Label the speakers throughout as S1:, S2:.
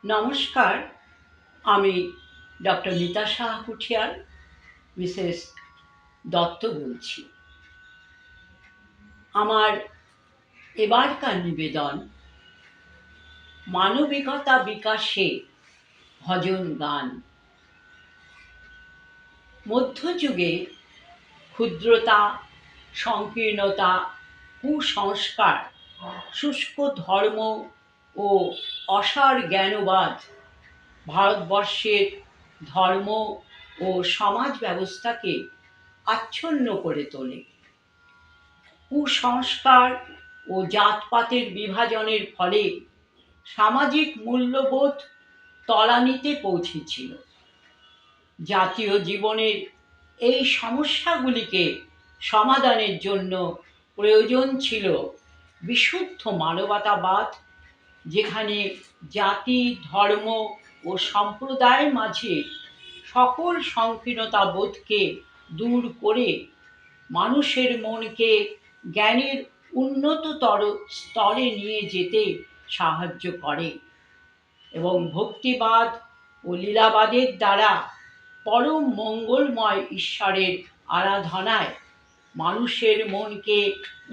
S1: নমস্কার, আমি doctor Mita Saha পুঠিয়ার Mrs Dutta বলছি। আমার এবারকার নিবেদন মানবিকতা বিকাশে ভজন গান। মধ্যযুগে ক্ষুদ্রতা, সংকীর্ণতা, কুসংস্কার, শুষ্ক ধর্ম ও অসার জ্ঞানবাদ ভারতবর্ষের ধর্ম ও সমাজ ব্যবস্থাকে আচ্ছন্ন করে তোলে। কুসংস্কার ও জাতপাতের বিভাজনের ফলে সামাজিক মূল্যবোধ তলানিতে পৌঁছেছিল। জাতীয় জীবনের এই সমস্যাগুলিকে সমাধানের জন্য প্রয়োজন ছিল বিশুদ্ধ মানবতাবাদ, যেখানে জাতি, ধর্ম ও সম্প্রদায়ের মাঝে সকল সংকীর্ণতা বোধকে দূর করে মানুষের মনকে জ্ঞানের উন্নততর স্তরে নিয়ে যেতে সাহায্য করে এবং ভক্তিবাদ ও লীলাবাদের দ্বারা পরম মঙ্গলময় ঈশ্বরের আরাধনায় মানুষের মনকে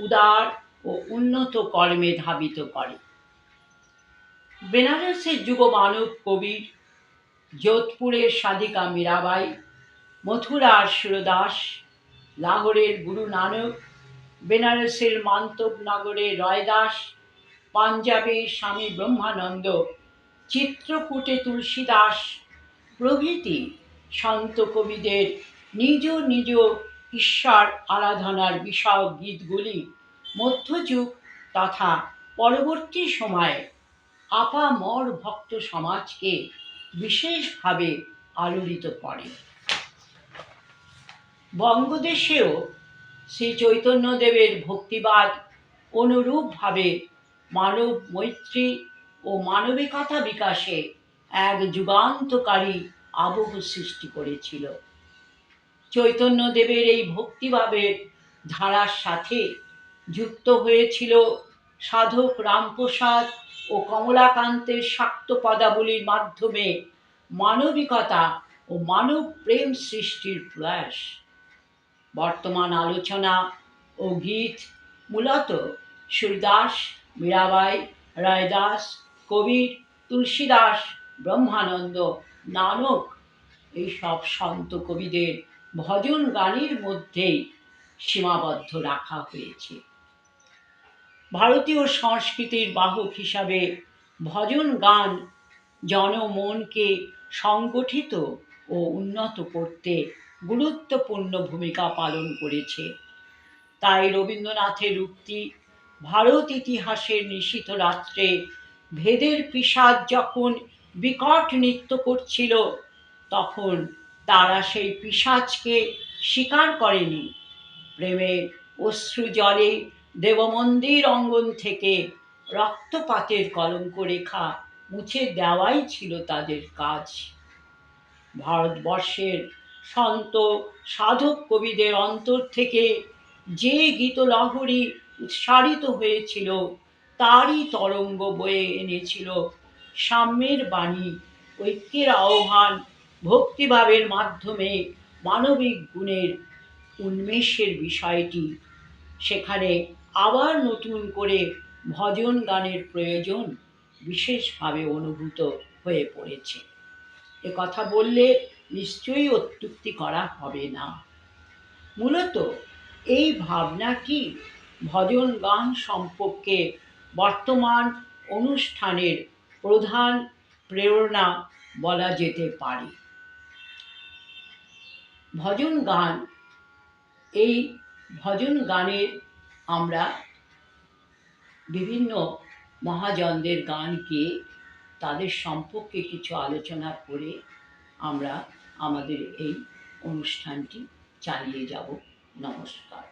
S1: উদার ও উন্নত কর্মে ধাবিত করে। বেনারসের যুগমানব কবির, যোধপুরের সাধিকা মীরাবাই, মথুরার সুরদাস, লাহোরের গুরু নানক, বেনারসের মান্তব নগরের রয়দাস, পাঞ্জাবের স্বামী ব্রহ্মানন্দ, চিত্রকূটে তুলসীদাস প্রভৃতি সন্ত কবিদের নিজ নিজ ঈশ্বর আরাধনার বিষয়ক গীতগুলি মধ্যযুগ তথা পরবর্তী সময়ে আপামর ভক্ত সমাজকে বিশেষভাবে আলোড়িত করে। বঙ্গদেশেও শ্রী চৈতন্যদেবের ভক্তিবাদ অনুরূপভাবে মানব মৈত্রী ও মানবিকতা বিকাশে এক যুগান্তকারী আবহ সৃষ্টি করেছিল। চৈতন্যদেবের এই ভক্তিভাবের ধারার সাথে যুক্ত হয়েছিল সাধক রামপ্রসাদ ও কমলাকান্তের শাক্ত পদাবলীর মাধ্যমে মানবিকতা ও মানব প্রেম সৃষ্টির প্রয়াস। বর্তমান আলোচনা ও গীত মূলত সুরদাস, মীরাবাই, রায়দাস, কবির, তুলসীদাস, ব্রহ্মানন্দ, নানক এইসব সন্ত কবিদের ভজন গানের মধ্যেই সীমাবদ্ধ রাখা হয়েছে। ভারতীয় সংস্কৃতির বাহক হিসাবে ভজন গান জনমনকে সংগঠিত ও উন্নত করতে গুরুত্বপূর্ণ ভূমিকা পালন করেছে। তাই রবীন্দ্রনাথের উক্তি, ভারত ইতিহাসের নিশীথ রাত্রে ভেদের পিশাচ যখন বিকট নৃত্য করছিল, তখন তারা সেই পিশাচকে স্বীকার করেনি। প্রেমের অশ্রু জলে দেবমন্দির অঙ্গন থেকে রক্তপাতের কলঙ্ক রেখা মুছে দেওয়াই ছিল তাদের কাজ। ভারতবর্ষের সন্ত সাধক কবিদের অন্তর থেকে যে গীতলহরী উৎসারিত হয়েছিল, তারই তরঙ্গ বয়ে এনেছিল সাম্যের বাণী, ঐক্যের আহ্বান, ভক্তিভাবের মাধ্যমে মানবিক গুণের উন্মেষের বিষয়টি। সেখানে আবার নতুন করে ভজন গানের প্রয়োজন বিশেষভাবে অনুভূত হয়ে পড়েছে। এ কথা বললে নিশ্চয়ই অত্যুক্তি করা হবে না। মূলত এই ভাবনাটি ভজন গান সম্পর্কে বর্তমান অনুষ্ঠানের প্রধান প্রেরণা বলা যেতে পারে। ভজন গান, এই ভজন গানের আমরা বিভিন্ন মহাজনদের গান গেয়ে তাদের সম্পর্কে কিছু আলোচনা করে আমরা আমাদের এই অনুষ্ঠানটি চালিয়ে যাব। নমস্কার।